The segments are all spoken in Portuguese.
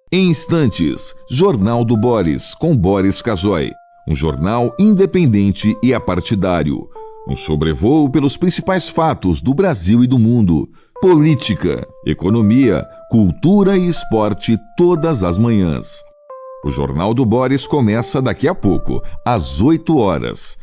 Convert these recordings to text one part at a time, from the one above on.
Em instantes, Jornal do Boris, com Boris Casoy. Um jornal independente e apartidário. Um sobrevoo pelos principais fatos do Brasil e do mundo. Política, economia, cultura e esporte todas as manhãs. O Jornal do Boris começa daqui a pouco, às 8 horas.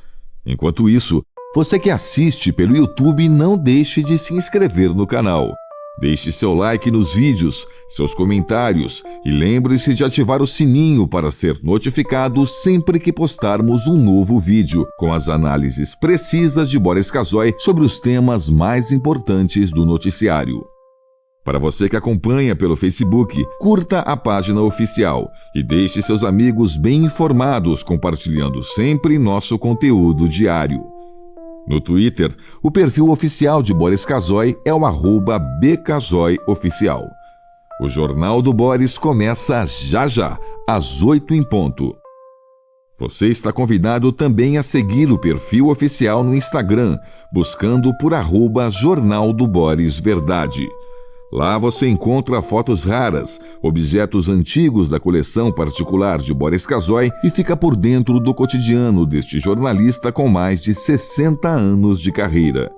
Enquanto isso, você que assiste pelo YouTube, não deixe de se inscrever no canal. Deixe seu like nos vídeos, seus comentários e lembre-se de ativar o sininho para ser notificado sempre que postarmos um novo vídeo, com as análises precisas de Boris Casoy sobre os temas mais importantes do noticiário. Para você que acompanha pelo Facebook, curta a página oficial e deixe seus amigos bem informados, compartilhando sempre nosso conteúdo diário. No Twitter, o perfil oficial de Boris Casoy é o @bcasoyoficial. O Jornal do Boris começa já, às 8 em ponto. Você está convidado também a seguir o perfil oficial no Instagram, buscando por @Jornal do Boris Verdade. Lá você encontra fotos raras, objetos antigos da coleção particular de Boris Casoy e fica por dentro do cotidiano deste jornalista com mais de 60 anos de carreira.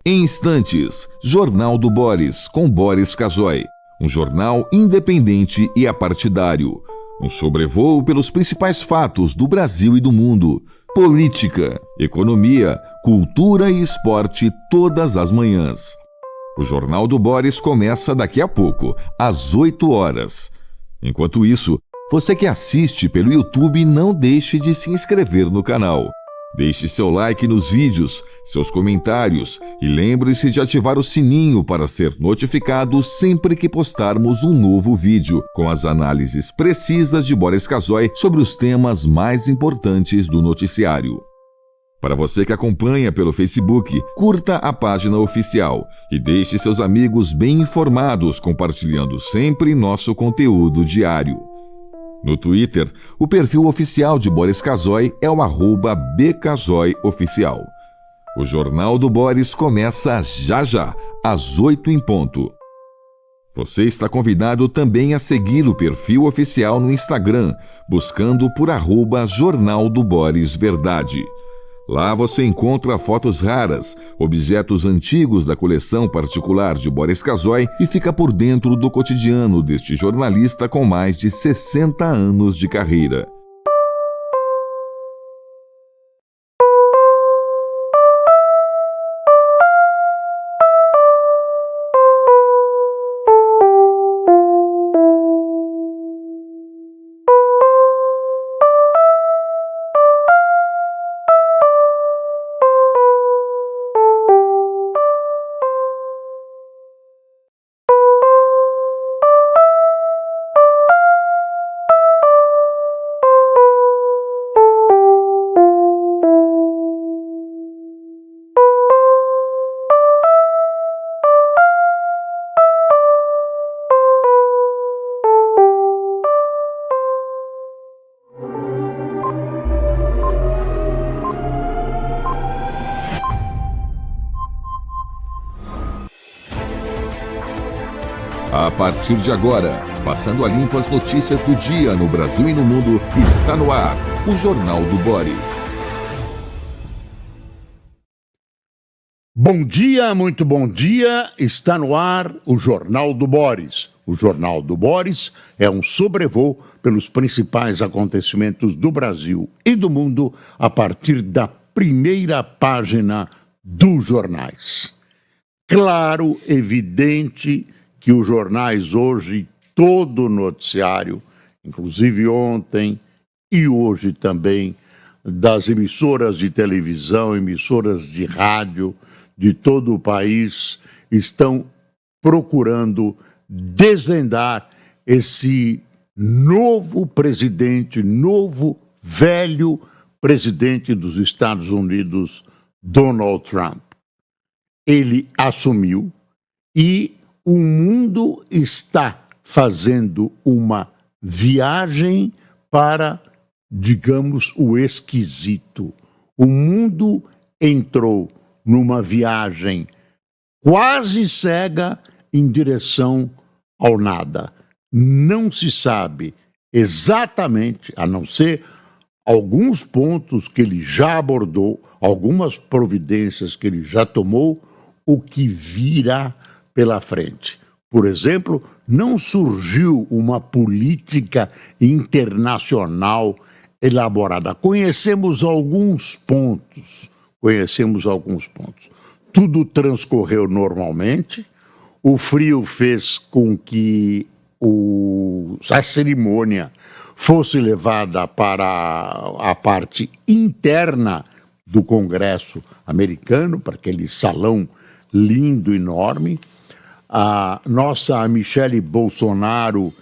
Em instantes, Jornal do Boris, com Boris Casoy. Um jornal independente e apartidário. Um sobrevoo pelos principais fatos do Brasil e do mundo. Política, economia, cultura e esporte todas as manhãs. O Jornal do Boris começa daqui a pouco, às 8 horas. Enquanto isso, você que assiste pelo YouTube, não deixe de se inscrever no canal. Deixe seu like nos vídeos, seus comentários e lembre-se de ativar o sininho para ser notificado sempre que postarmos um novo vídeo, com as análises precisas de Boris Casoy sobre os temas mais importantes do noticiário. Para você que acompanha pelo Facebook, curta a página oficial e deixe seus amigos bem informados, compartilhando sempre nosso conteúdo diário. No Twitter, o perfil oficial de Boris Casoy é o @bcasoyoficial. O Jornal do Boris começa já, às 8 em ponto. Você está convidado também a seguir o perfil oficial no Instagram, buscando por @Jornal do Boris Verdade. Lá você encontra fotos raras, objetos antigos da coleção particular de Boris Casoy e fica por dentro do cotidiano deste jornalista com mais de 60 anos de carreira. A partir de agora, passando a limpo as notícias do dia no Brasil e no mundo, está no ar o Jornal do Boris. Bom dia, muito bom dia. Está no ar o Jornal do Boris. O Jornal do Boris é um sobrevoo pelos principais acontecimentos do Brasil e do mundo a partir da primeira página dos jornais. Claro, evidente que os jornais hoje, todo o noticiário, inclusive ontem e hoje também, das emissoras de televisão, emissoras de rádio de todo o país, estão procurando desvendar esse novo presidente, novo, velho presidente dos Estados Unidos, Donald Trump. Ele assumiu e o mundo está fazendo uma viagem para, digamos, o esquisito. O mundo entrou numa viagem quase cega em direção ao nada. Não se sabe exatamente, a não ser alguns pontos que ele já abordou, algumas providências que ele já tomou, o que virá pela frente. Por exemplo, não surgiu uma política internacional elaborada. Conhecemos alguns pontos. Tudo transcorreu normalmente. O frio fez com que a cerimônia fosse levada para a parte interna do Congresso americano, para aquele salão lindo, enorme. A nossa Michele Bolsonaro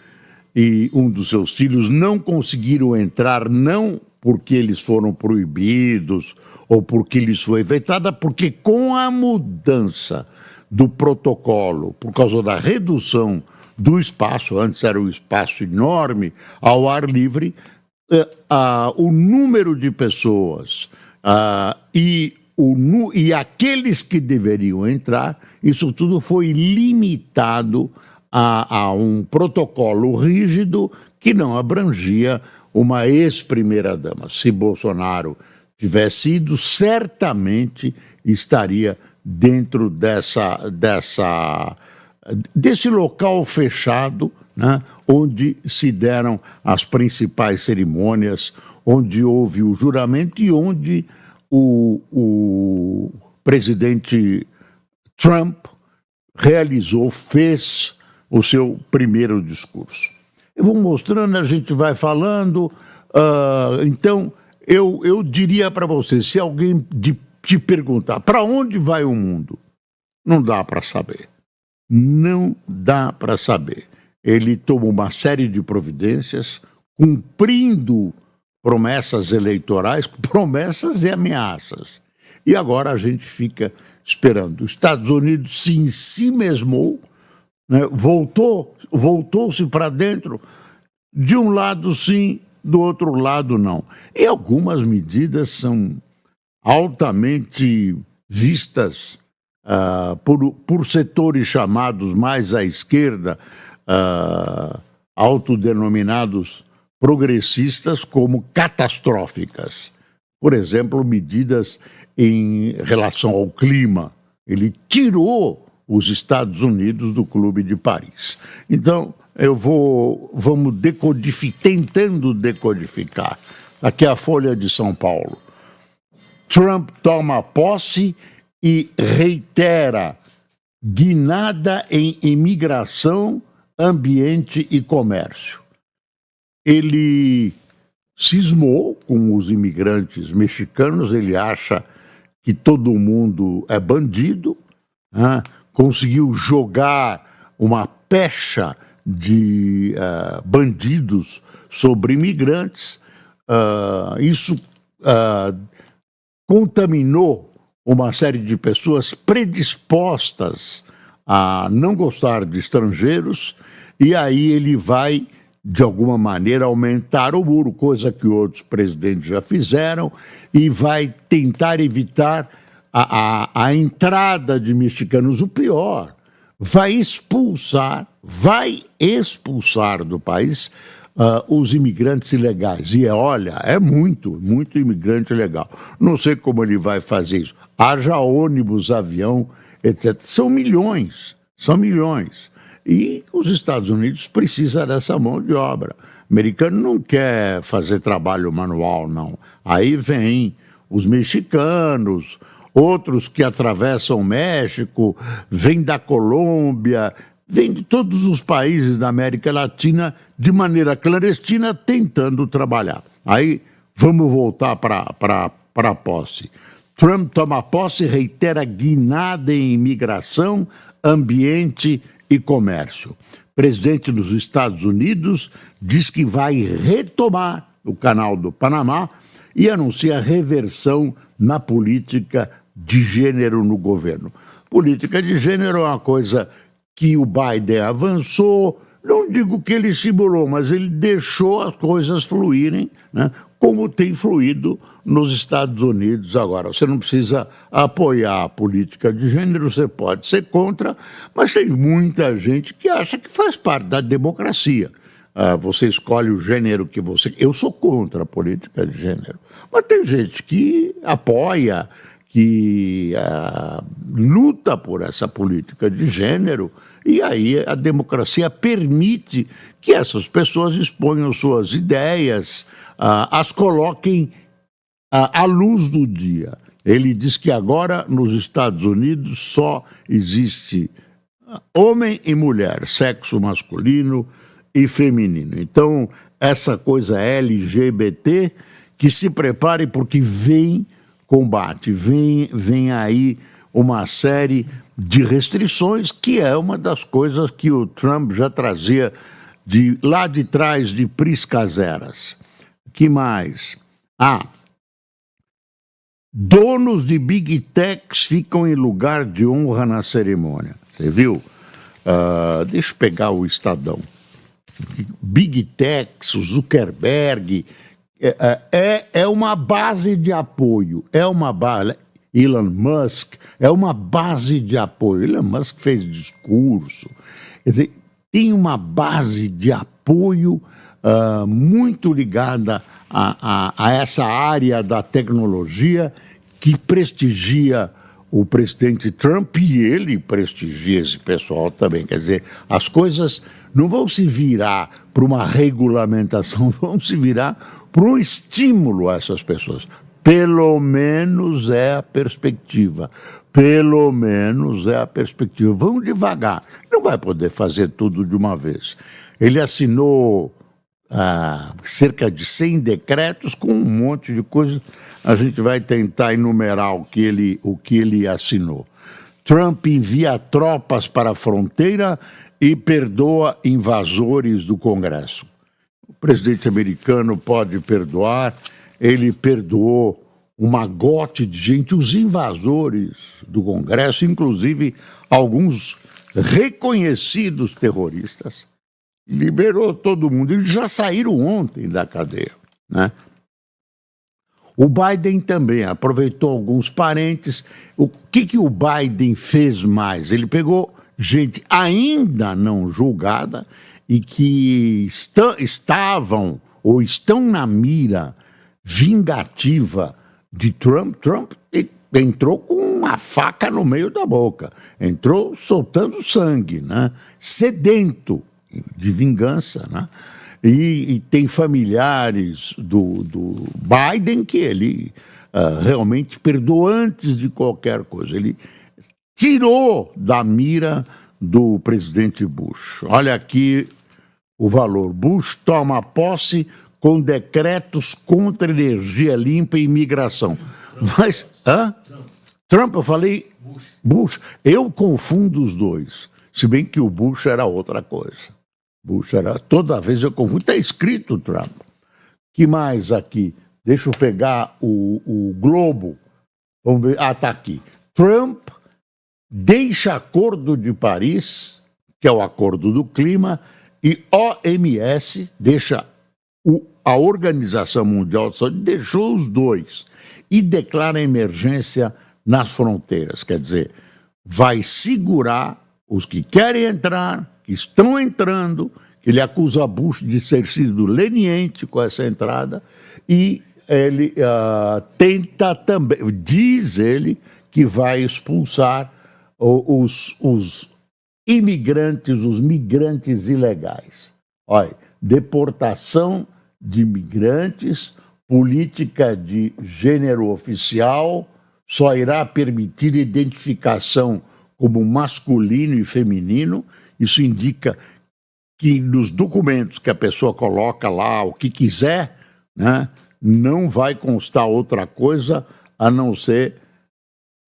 e um dos seus filhos não conseguiram entrar, não porque eles foram proibidos ou porque lhes foi vetada, porque com a mudança do protocolo, por causa da redução do espaço, antes era um espaço enorme, ao ar livre, o número de pessoas e aqueles que deveriam entrar, isso tudo foi limitado a um protocolo rígido que não abrangia uma ex-primeira-dama. Se Bolsonaro tivesse ido, certamente estaria dentro desse local fechado, né, onde se deram as principais cerimônias, onde houve o juramento e onde o presidente Trump fez o seu primeiro discurso. Eu vou mostrando, a gente vai falando. Então, eu diria para você, se alguém te perguntar para onde vai o mundo, não dá para saber. Não dá para saber. Ele toma uma série de providências, cumprindo promessas eleitorais, promessas e ameaças. E agora a gente fica esperando. Os Estados Unidos se ensimesmou, né? Voltou-se para dentro. De um lado sim, do outro lado não. E algumas medidas são altamente vistas por setores chamados mais à esquerda, autodenominados progressistas, como catastróficas. Por exemplo, medidas em relação ao clima. Ele tirou os Estados Unidos do Clube de Paris. Então, vamos tentando decodificar. Aqui é a Folha de São Paulo. Trump toma posse e reitera guinada em imigração, ambiente e comércio. Ele cismou com os imigrantes mexicanos, ele acha que todo mundo é bandido, né? Conseguiu jogar uma pecha de bandidos sobre imigrantes. Isso contaminou uma série de pessoas predispostas a não gostar de estrangeiros, e aí ele vai, de alguma maneira, aumentar o muro, coisa que outros presidentes já fizeram, e vai tentar evitar a entrada de mexicanos. O pior, vai expulsar do país os imigrantes ilegais. E olha, é muito imigrante ilegal. Não sei como ele vai fazer isso. Haja ônibus, avião, etc. São milhões. E os Estados Unidos precisam dessa mão de obra. O americano não quer fazer trabalho manual, não. Aí vem os mexicanos, outros que atravessam o México, vêm da Colômbia, vêm de todos os países da América Latina de maneira clandestina, tentando trabalhar. Aí vamos voltar para a posse. Trump toma posse e reitera guinada em imigração, ambiente e comércio. Presidente dos Estados Unidos diz que vai retomar o Canal do Panamá e anuncia reversão na política de gênero no governo. Política de gênero é uma coisa que o Biden avançou, não digo que ele simulou, mas ele deixou as coisas fluírem, né, como tem fluído nos Estados Unidos agora. Você não precisa apoiar a política de gênero, você pode ser contra, mas tem muita gente que acha que faz parte da democracia. Você escolhe o gênero que você... Eu sou contra a política de gênero, mas tem gente que apoia, que luta por essa política de gênero, e aí a democracia permite que essas pessoas exponham suas ideias, as coloquem à luz do dia. Ele diz que agora nos Estados Unidos só existe homem e mulher, sexo masculino e feminino. Então, essa coisa LGBT, que se prepare porque vem combate, vem aí uma série de restrições, que é uma das coisas que o Trump já trazia lá de trás de priscas eras. Que mais? Donos de Big Techs ficam em lugar de honra na cerimônia. Você viu? Deixa eu pegar o Estadão. Big Techs, o Zuckerberg, é uma base de apoio, Elon Musk é uma base de apoio. Elon Musk fez discurso, quer dizer, tem uma base de apoio muito ligada a essa área da tecnologia que prestigia o presidente Trump, e ele prestigia esse pessoal também. Quer dizer, as coisas não vão se virar para uma regulamentação, vão se virar para um estímulo a essas pessoas. Pelo menos é a perspectiva. Pelo menos é a perspectiva. Vamos devagar. Não vai poder fazer tudo de uma vez. Ele assinou cerca de 100 decretos com um monte de coisas. A gente vai tentar enumerar o que ele assinou. Trump envia tropas para a fronteira e perdoa invasores do Congresso. O presidente americano pode perdoar, ele perdoou um magote de gente, os invasores do Congresso, inclusive alguns reconhecidos terroristas, liberou todo mundo. Eles já saíram ontem da cadeia, né? O Biden também aproveitou alguns parentes. O que o Biden fez mais? Ele pegou gente ainda não julgada e que estavam ou estão na mira vingativa de Trump. Trump entrou com uma faca no meio da boca, entrou soltando sangue, né? Sedento de vingança, né? E tem familiares do Biden que ele realmente perdoou antes de qualquer coisa. Ele tirou da mira do presidente Bush. Olha aqui o valor. Bush toma posse com decretos contra energia limpa e imigração. Mas, Trump, eu falei Bush. Eu confundo os dois. Se bem que o Bush era outra coisa. Bush era, toda vez eu confundo. Está escrito Trump. Que mais aqui? Deixa eu pegar o Globo. Vamos ver. Está aqui. Trump deixa Acordo de Paris, que é o Acordo do Clima, e OMS, deixa a Organização Mundial de Saúde, deixou os dois e declara emergência nas fronteiras. Quer dizer, vai segurar os que querem entrar, que estão entrando. Ele acusa Bush de ter sido leniente com essa entrada, e ele tenta também, diz ele, que vai expulsar os imigrantes, os migrantes ilegais. Olha, deportação de migrantes, política de gênero oficial, só irá permitir identificação como masculino e feminino. Isso indica que nos documentos que a pessoa coloca lá, o que quiser, né, não vai constar outra coisa a não ser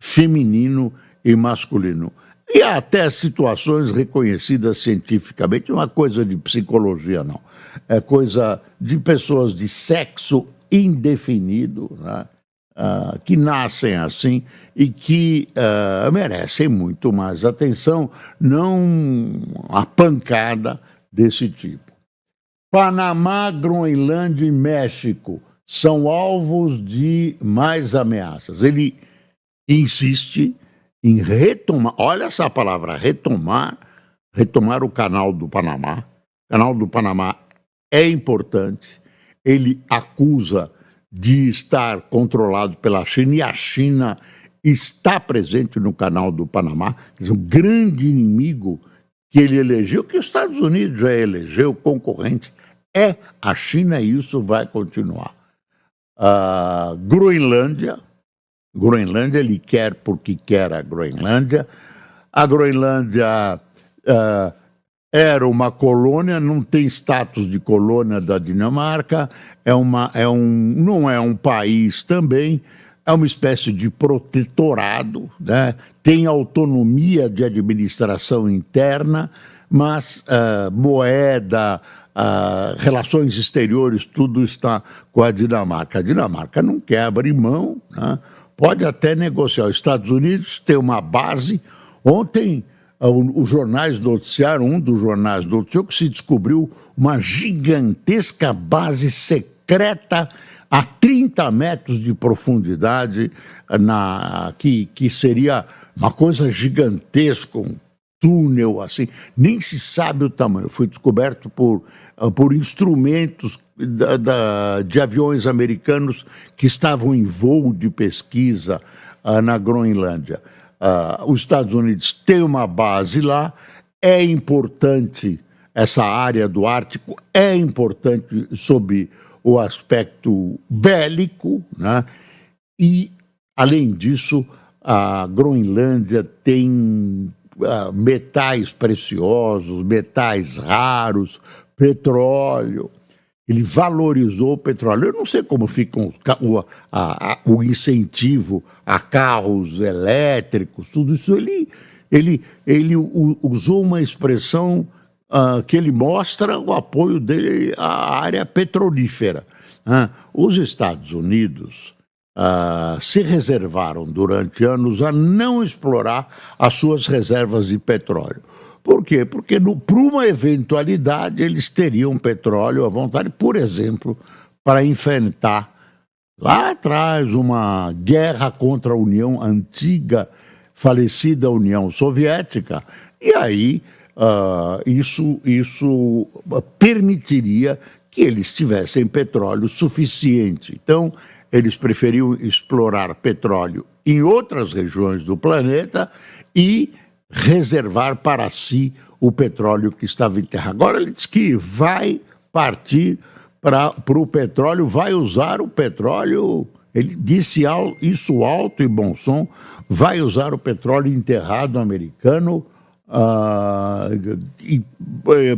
feminino e masculino. E há até situações reconhecidas cientificamente, não é coisa de psicologia, não. É coisa de pessoas de sexo indefinido, né? que nascem assim e que merecem muito mais atenção, não a pancada desse tipo. Panamá, Groenlândia e México são alvos de mais ameaças. Ele insiste em retomar, olha essa palavra, retomar o Canal do Panamá. O Canal do Panamá é importante. Ele acusa de estar controlado pela China, e a China está presente no Canal do Panamá. Um grande inimigo que ele elegeu, que os Estados Unidos já elegeu, concorrente, é a China, e isso vai continuar. Groenlândia, ele quer porque quer a Groenlândia. A Groenlândia era uma colônia, não tem status de colônia da Dinamarca, não é um país também, é uma espécie de protetorado, né? Tem autonomia de administração interna, mas moeda, relações exteriores, tudo está com a Dinamarca. A Dinamarca não quer abrir mão, né? Pode até negociar. Os Estados Unidos tem uma base. Ontem, os jornais noticiaram, um dos jornais noticiou que se descobriu uma gigantesca base secreta a 30 metros de profundidade, que seria uma coisa gigantesca, um túnel assim, nem se sabe o tamanho. Foi descoberto por instrumentos de aviões americanos que estavam em voo de pesquisa na Groenlândia. Os Estados Unidos têm uma base lá, é importante essa área do Ártico, é importante sob o aspecto bélico, né? E, além disso, a Groenlândia tem metais preciosos, metais raros, petróleo. Ele valorizou o petróleo. Eu não sei como fica o incentivo a carros elétricos, tudo isso. Ele usou uma expressão que ele mostra o apoio dele à área petrolífera. Os Estados Unidos se reservaram durante anos a não explorar as suas reservas de petróleo. Por quê? Porque para uma eventualidade eles teriam petróleo à vontade, por exemplo, para enfrentar lá atrás uma guerra contra a antiga, falecida União Soviética, e aí isso permitiria que eles tivessem petróleo suficiente. Então, eles preferiam explorar petróleo em outras regiões do planeta e reservar para si o petróleo que estava em terra. Agora ele diz que vai partir para o petróleo, vai usar o petróleo, ele disse isso alto e bom som, vai usar o petróleo enterrado americano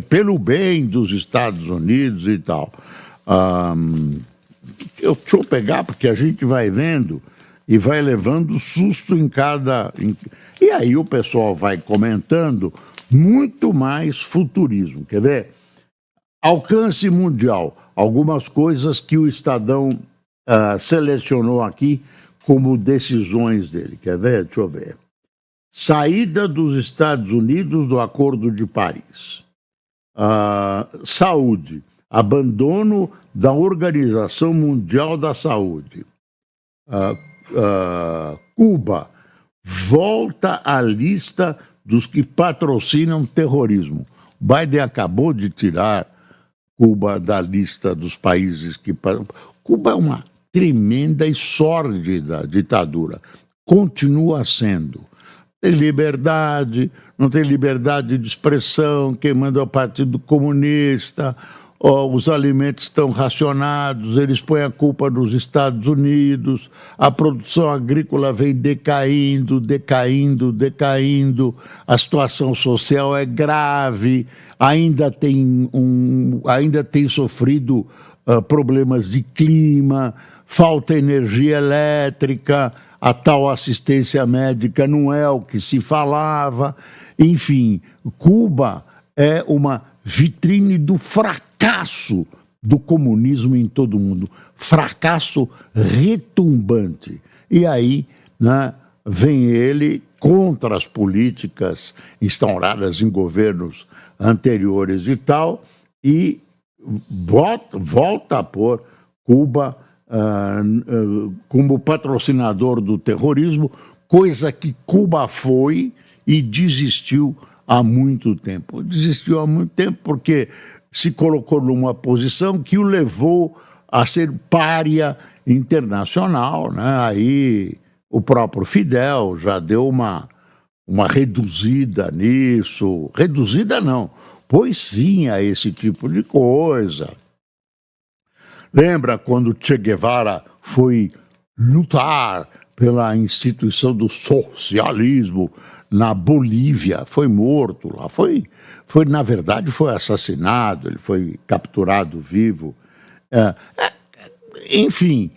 pelo bem dos Estados Unidos e tal. Deixa eu pegar, porque a gente vai vendo e vai levando susto em cada... E aí o pessoal vai comentando muito mais futurismo. Quer ver? Alcance mundial. Algumas coisas que o Estadão selecionou aqui como decisões dele. Quer ver? Deixa eu ver. Saída dos Estados Unidos do Acordo de Paris. Saúde. Abandono da Organização Mundial da Saúde. Cuba. Volta à lista dos que patrocinam terrorismo. Biden acabou de tirar Cuba da lista dos países que... Cuba é uma tremenda e sórdida ditadura. Continua sendo. Tem liberdade, não tem liberdade de expressão, quem manda é o Partido Comunista, os alimentos estão racionados, eles põem a culpa nos Estados Unidos, a produção agrícola vem decaindo, a situação social é grave, ainda tem sofrido problemas de clima, falta energia elétrica, a tal assistência médica não é o que se falava. Enfim, Cuba é uma vitrine do fracasso do comunismo em todo o mundo. Fracasso retumbante. E aí, né, vem ele contra as políticas instauradas em governos anteriores e tal, e volta a pôr Cuba como patrocinador do terrorismo, coisa que Cuba foi e desistiu há muito tempo. Desistiu há muito tempo porque se colocou numa posição que o levou a ser pária internacional, né? Aí o próprio Fidel já deu uma reduzida nisso. Reduzida não, pôs fim a esse tipo de coisa. Lembra quando Che Guevara foi lutar pela instituição do socialismo na Bolívia? Foi morto lá, na verdade, foi assassinado, ele foi capturado vivo. Enfim,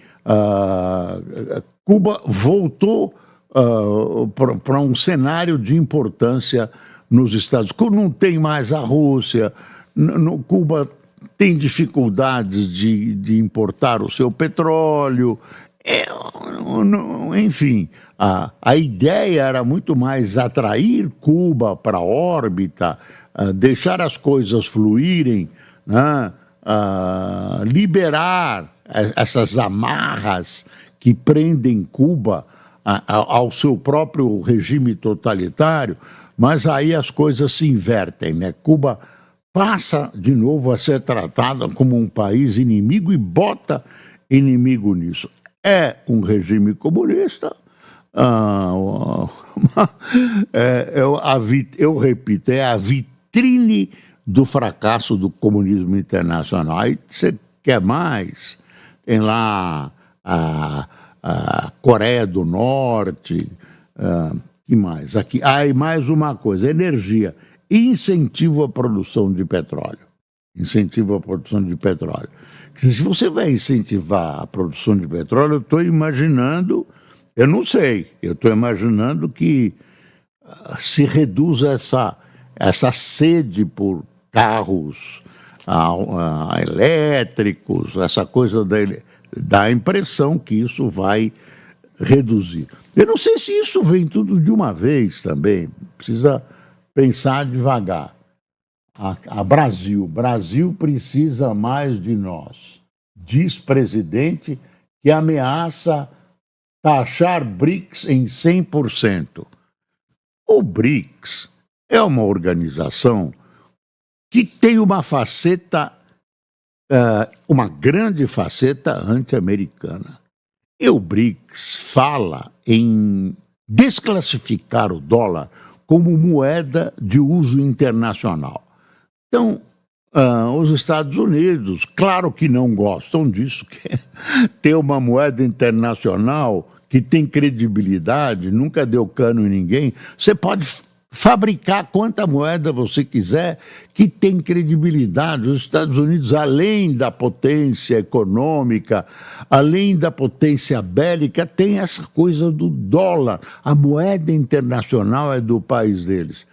Cuba voltou para um cenário de importância nos Estados Unidos. Não tem mais a Rússia, Cuba tem dificuldades de importar o seu petróleo, enfim, a ideia era muito mais atrair Cuba para a órbita, deixar as coisas fluírem, né? Liberar essas amarras que prendem Cuba ao seu próprio regime totalitário, mas aí as coisas se invertem, né? Cuba passa de novo a ser tratada como um país inimigo e bota inimigo nisso. É um regime comunista, eu repito, é a vitrine do fracasso do comunismo internacional. Aí você quer mais? Tem lá a Coreia do Norte, que mais? Aqui, e mais uma coisa, energia. Incentivo à produção de petróleo. Incentivo à produção de petróleo. Se você vai incentivar a produção de petróleo, eu estou imaginando, eu não sei, eu estou imaginando que se reduza essa sede por carros elétricos, essa coisa dá a impressão que isso vai reduzir. Eu não sei se isso vem tudo de uma vez também, precisa pensar devagar. Brasil precisa mais de nós, diz presidente que ameaça taxar BRICS em 100%. O BRICS é uma organização que tem uma faceta, uma grande faceta anti-americana. E o BRICS fala em desclassificar o dólar como moeda de uso internacional. Então, os Estados Unidos, claro que não gostam disso, que ter uma moeda internacional que tem credibilidade, nunca deu cano em ninguém. Você pode fabricar quanta moeda você quiser, que tem credibilidade. Os Estados Unidos, além da potência econômica, além da potência bélica, tem essa coisa do dólar. A moeda internacional é do país deles.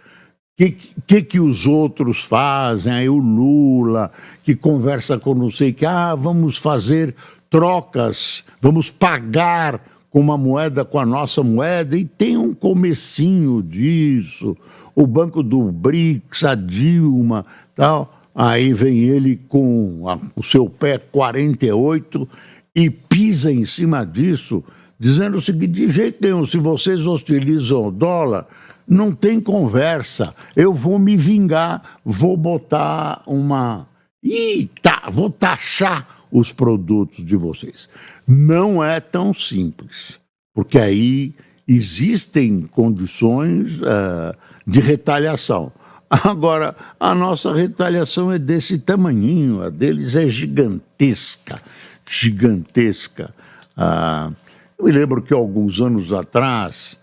Que os outros fazem? Aí o Lula, que conversa com não sei o que, vamos fazer trocas, vamos pagar com uma moeda com a nossa moeda, e tem um comecinho disso, o Banco do BRICS, a Dilma, tal. Aí vem ele com o seu pé 48 e pisa em cima disso, dizendo o seguinte: de jeito nenhum, se vocês hostilizam o dólar, não tem conversa, eu vou me vingar, vou botar vou taxar os produtos de vocês. Não é tão simples, porque aí existem condições de retaliação. Agora, a nossa retaliação é desse tamanhinho, a deles é gigantesca, gigantesca. Eu me lembro que alguns anos atrás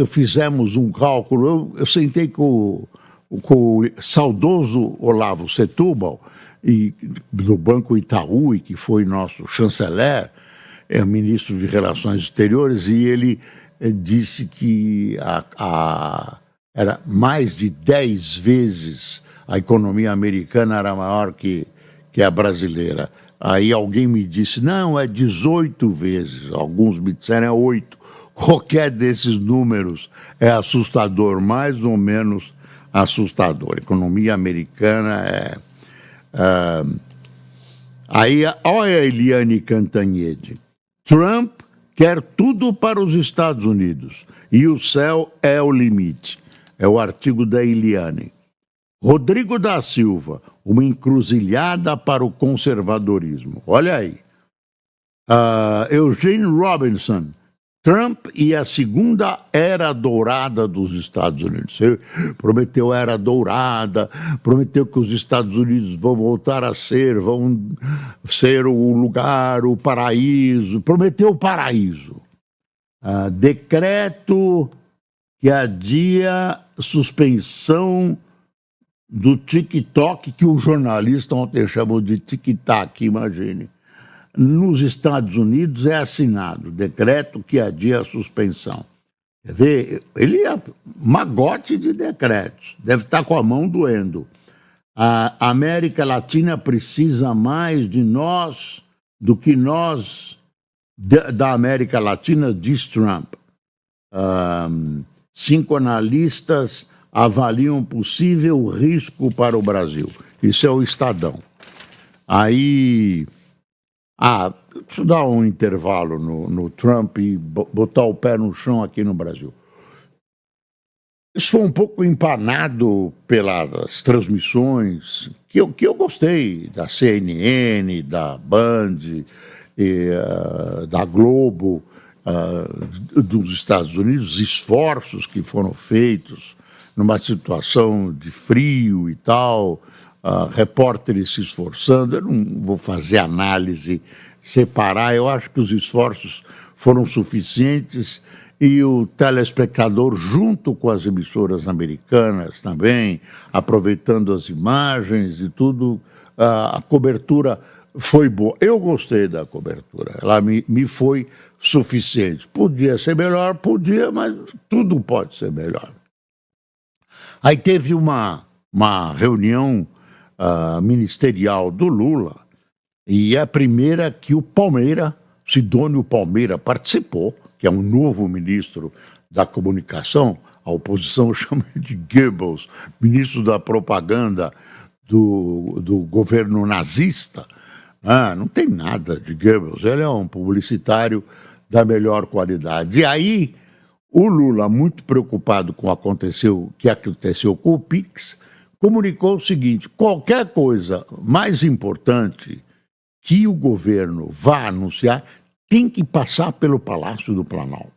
fizemos um cálculo, eu sentei com o saudoso Olavo Setúbal, do Banco Itaú, e que foi nosso chanceler, ministro de Relações Exteriores, e ele disse que era mais de 10 vezes a economia americana era maior que que é a brasileira. Aí alguém me disse, não, é 18 vezes. Alguns me disseram é 8. Qualquer desses números é assustador, mais ou menos assustador. A economia americana é... Aí, olha a Eliane Cantanhede. Trump quer tudo para os Estados Unidos e o céu é o limite. É o artigo da Eliane. Rodrigo da Silva, uma encruzilhada para o conservadorismo. Olha aí. Eugene Robinson, Trump e a segunda era dourada dos Estados Unidos. Ele prometeu era dourada, prometeu que os Estados Unidos vão ser o lugar, o paraíso. Prometeu o paraíso. Decreto que adia suspensão do TikTok, que o jornalista ontem chamou de tic-tac, imagine. Nos Estados Unidos é assinado decreto que adia a suspensão. Quer ver? Ele é magote de decretos, deve estar com a mão doendo. A América Latina precisa mais de nós do que nós da América Latina, diz Trump. 5 analistas avaliam possível risco para o Brasil. Isso é o Estadão. Aí... deixa eu dar um intervalo no Trump e botar o pé no chão aqui no Brasil. Isso foi um pouco empanado pelas transmissões que eu gostei, da CNN, da Band, da Globo, dos Estados Unidos, esforços que foram feitos numa situação de frio e tal, repórteres se esforçando. Eu não vou fazer análise, separar, eu acho que os esforços foram suficientes e o telespectador, junto com as emissoras americanas também, aproveitando as imagens e tudo, a cobertura foi boa. Eu gostei da cobertura, ela me foi suficiente. Podia ser melhor, podia, mas tudo pode ser melhor. Aí teve uma reunião ministerial do Lula, e é a primeira que o Palmeira, Sidônio Palmeira, participou, que é um novo ministro da comunicação. A oposição chama de Goebbels, ministro da propaganda do governo nazista. Não tem nada de Goebbels, ele é um publicitário da melhor qualidade. E aí, o Lula, muito preocupado com o que aconteceu com o Pix, comunicou o seguinte: qualquer coisa mais importante que o governo vá anunciar tem que passar pelo Palácio do Planalto.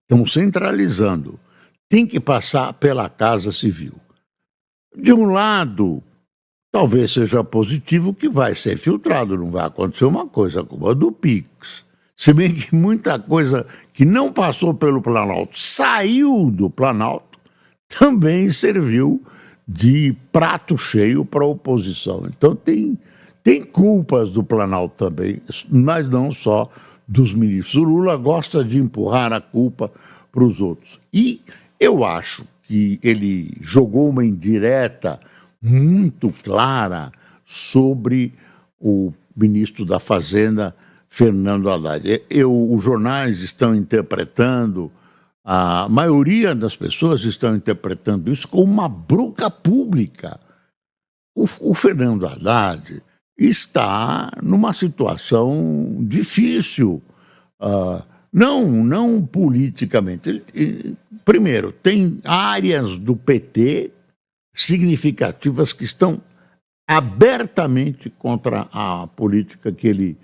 Estão centralizando, tem que passar pela Casa Civil. De um lado, talvez seja positivo que vai ser filtrado, não vai acontecer uma coisa como a do Pix. Se bem que muita coisa que não passou pelo Planalto, saiu do Planalto, também serviu de prato cheio para a oposição. Então tem culpas do Planalto também, mas não só dos ministros. O Lula gosta de empurrar a culpa para os outros. E eu acho que ele jogou uma indireta muito clara sobre o ministro da Fazenda, Fernando Haddad. Os jornais estão interpretando, a maioria das pessoas estão interpretando isso como uma bronca pública. O Fernando Haddad está numa situação difícil, não politicamente. Primeiro, tem áreas do PT significativas que estão abertamente contra a política que ele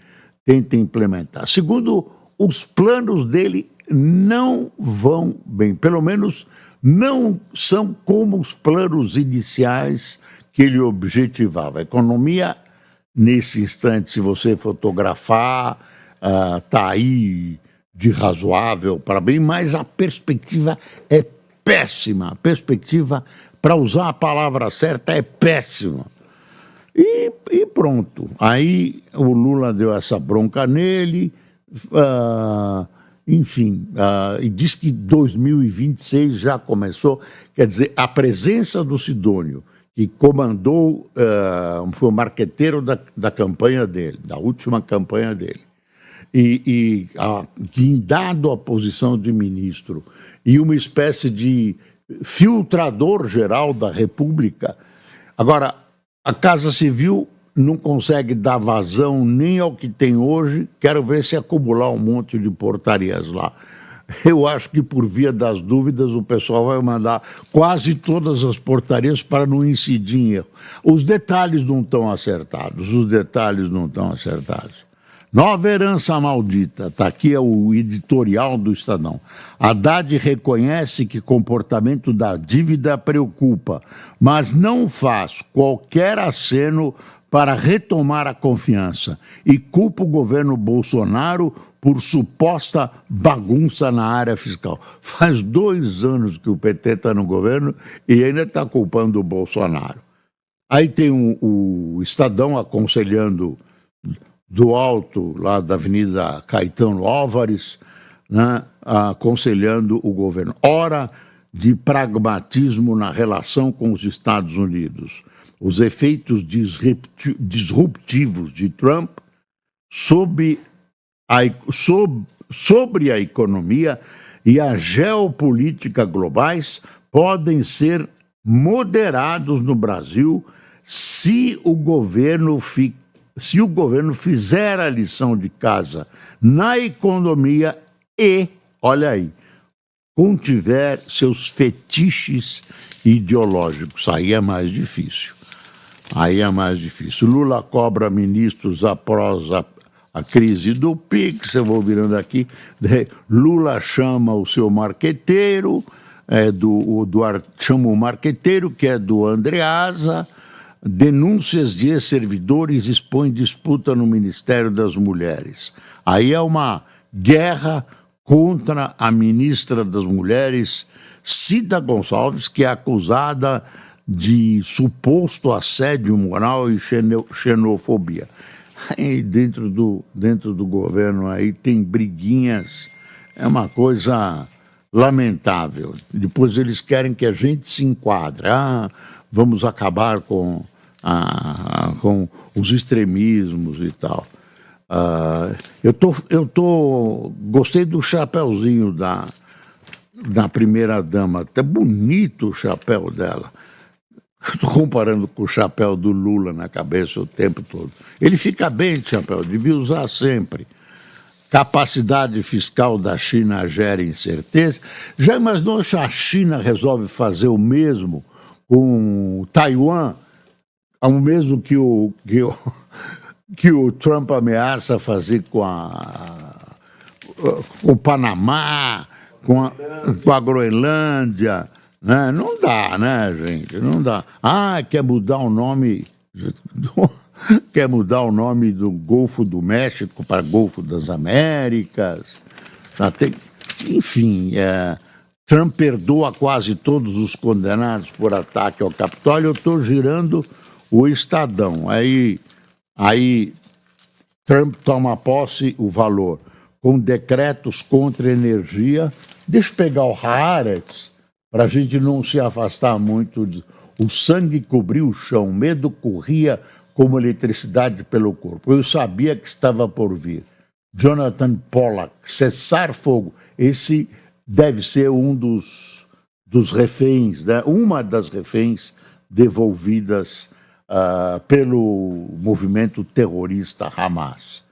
tenta implementar. Segundo, os planos dele não vão bem, pelo menos não são como os planos iniciais que ele objetivava. A economia, nesse instante, se você fotografar, está aí de razoável para bem, mas a perspectiva é péssima. A perspectiva, para usar a palavra certa, é péssima. E pronto. Aí o Lula deu essa bronca nele, enfim, e diz que 2026 já começou. Quer dizer, a presença do Sidônio, que comandou, foi o marqueteiro da campanha dele, da última campanha dele, guindado a posição de ministro e uma espécie de filtrador geral da República. Agora, a Casa Civil não consegue dar vazão nem ao que tem hoje, quero ver se acumular um monte de portarias lá. Eu acho que, por via das dúvidas, o pessoal vai mandar quase todas as portarias para não incidir em erro. Os detalhes não estão acertados, Nova herança maldita, está aqui o editorial do Estadão. Haddad reconhece que comportamento da dívida preocupa, mas não faz qualquer aceno para retomar a confiança e culpa o governo Bolsonaro por suposta bagunça na área fiscal. Faz 2 anos que o PT está no governo e ainda está culpando o Bolsonaro. Aí tem o Estadão aconselhando do alto, lá da Avenida Caetano Álvares, né, aconselhando o governo. Hora de pragmatismo na relação com os Estados Unidos. Os efeitos disruptivos de Trump sobre a economia e a geopolítica globais podem ser moderados no Brasil se o governo fizer a lição de casa na economia e, olha aí, contiver seus fetiches ideológicos. Aí é mais difícil. Lula cobra ministros após a crise do Pix, eu vou virando aqui. Lula chama o seu marqueteiro, chama o marqueteiro, que é do Andreasa. Denúncias de ex-servidores expõem disputa no Ministério das Mulheres. Aí é uma guerra contra a ministra das Mulheres, Cida Gonçalves, que é acusada de suposto assédio moral e xenofobia. Aí dentro do governo aí tem briguinhas, é uma coisa lamentável. Depois eles querem que a gente se enquadre. Vamos acabar com os extremismos e tal. Gostei do chapeuzinho da primeira-dama, até bonito o chapéu dela. Estou comparando com o chapéu do Lula na cabeça o tempo todo. Ele fica bem de chapéu, devia usar sempre. Capacidade fiscal da China gera incerteza. Já imaginou se a China resolve fazer o mesmo com Taiwan, ao mesmo que o Trump ameaça fazer com o Panamá, com a Groenlândia, né? Não dá, né, gente? Não dá. Quer mudar o nome do Golfo do México para Golfo das Américas. Enfim, Trump perdoa quase todos os condenados por ataque ao Capitólio. Eu estou girando o Estadão. Aí Trump toma posse, o valor, com decretos contra a energia. Deixa eu pegar o Haaretz, para a gente não se afastar muito. O sangue cobriu o chão, o medo corria como eletricidade pelo corpo. Eu sabia que estava por vir. Jonathan Polak, cessar fogo. Esse deve ser um dos reféns, né? Uma das reféns devolvidas pelo movimento terrorista Hamas.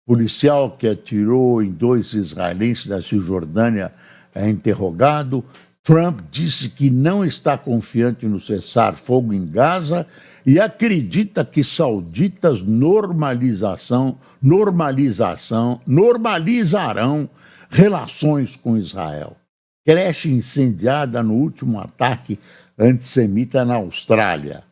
Policial que atirou em 2 israelenses da Cisjordânia é interrogado. Trump disse que não está confiante no cessar-fogo em Gaza e acredita que sauditas normalizarão relações com Israel. Creche incendiada no último ataque antissemita na Austrália.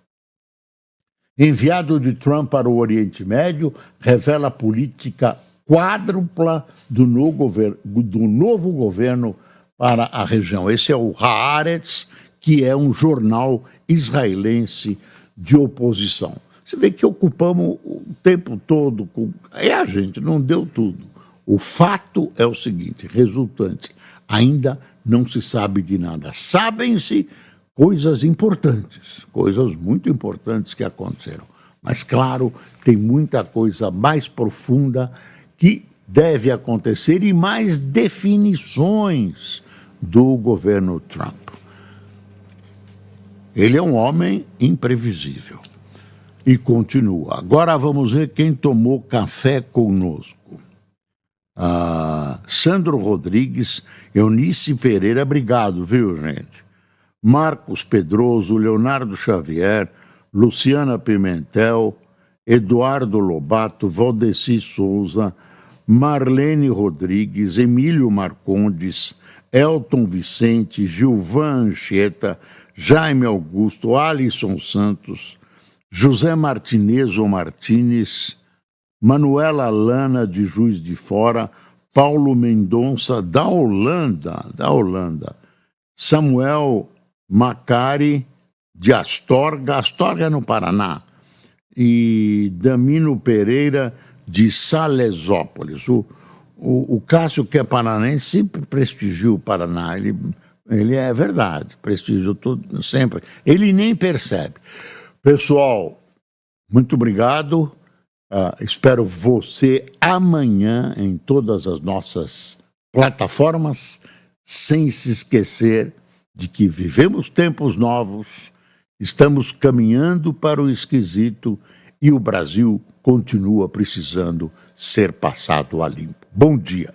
Enviado de Trump para o Oriente Médio revela a política quádrupla do novo governo para a região. Esse é o Haaretz, que é um jornal israelense de oposição. Você vê que ocupamos o tempo todo com... a gente não deu tudo. O fato é o seguinte, resultante, ainda não se sabe de nada. Sabem-se coisas importantes, coisas muito importantes que aconteceram. Mas, claro, tem muita coisa mais profunda que deve acontecer e mais definições do governo Trump. Ele é um homem imprevisível. E continua. Agora vamos ver quem tomou café conosco. Sandro Rodrigues, Eunice Pereira, obrigado, viu, gente? Marcos Pedroso, Leonardo Xavier, Luciana Pimentel, Eduardo Lobato, Valdeci Souza, Marlene Rodrigues, Emílio Marcondes, Elton Vicente, Gilvan Anchieta, Jaime Augusto, Alisson Santos, José Martinez ou Martínez, Manuela Lana, de Juiz de Fora, Paulo Mendonça, da Holanda, Samuel Macari, de Astorga no Paraná, e Damino Pereira, de Salesópolis. O Cássio, que é paranaense, sempre prestigiou o Paraná, ele é verdade, prestigiou tudo sempre, ele nem percebe. Pessoal, muito obrigado. Espero você amanhã em todas as nossas plataformas, sem se esquecer de que vivemos tempos novos, estamos caminhando para o esquisito e o Brasil continua precisando ser passado a limpo. Bom dia.